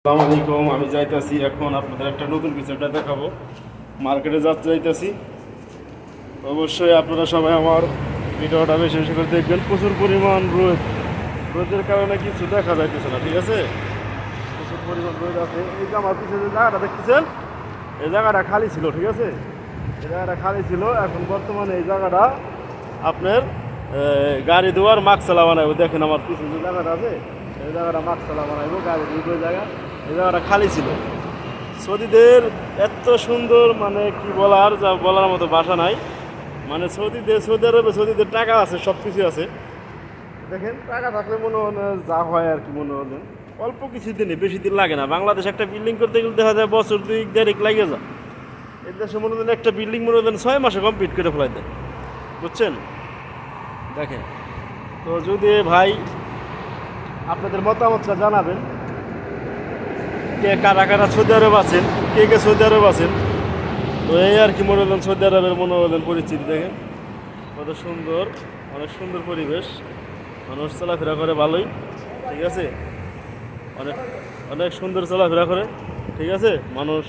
আসসালামু আলাইকুম। আমি যাইতাছি এখন আপনাদের একটা নতুন বিষয়টা দেখাবো। মার্কেটে যাইতাছি, অবশ্যই আপনারা সবাই আমার ভিডিওটা বেশি বেশি করে দেখবেন। প্রচুর পরিমাণ রোদের কারণে কিছু দেখা যাইতেছে না, ঠিক আছে? প্রচুর পরিমাণ রোদ আছে। এই যে আমার পিছনে যে জায়গাটা দেখতেছেন, এই জায়গাটা খালি ছিল, ঠিক আছে? এই জায়গাটা খালি ছিল, এখন বর্তমানে এই জায়গাটা আপনার গাড়ি ধোয়ার মাকসালা বানাইবো। দেখেন আমার পিছনে যে জায়গাটা আছে, এই জায়গাটা মাকসালা বানাইবো, গাড়ি ধুয়ে জায়গা। এই জায়গাটা খালি ছিল। সৌদিদের এত সুন্দর, মানে কি বলার, যা বলার মতো ভাষা নাই। মানে সৌদি আরবে সৌদিদের টাকা আছে, সব কিছু আছে। দেখেন, টাকা থাকলে মনে হয় যা হয় আর কি, মনে হলেন অল্প কিছু দিনে, বেশি দিন লাগে না। বাংলাদেশ একটা বিল্ডিং করতে গেলে দেখা যায় বছর 2-1.5 লাগে যায়। এর দেশে মনে হলেন একটা বিল্ডিং মনে হলেন 6 মাসে কমপ্লিট করে ফেলাই দেয়, বুঝছেন? দেখেন, তো যদি ভাই আপনাদের মতামতটা জানাবেন, কে কারা কারা সৌদি আরব আছেন, কে কে সৌদি আরব আছেন। তো এই আর কি, মনে হলেন সৌদি আরবের মনে হলেন পরিস্থিতি দেখেন কত সুন্দর, অনেক সুন্দর পরিবেশ, মানুষ চলাফেরা করে ভালোই, ঠিক আছে? অনেক অনেক সুন্দর চলাফেরা করে, ঠিক আছে? মানুষ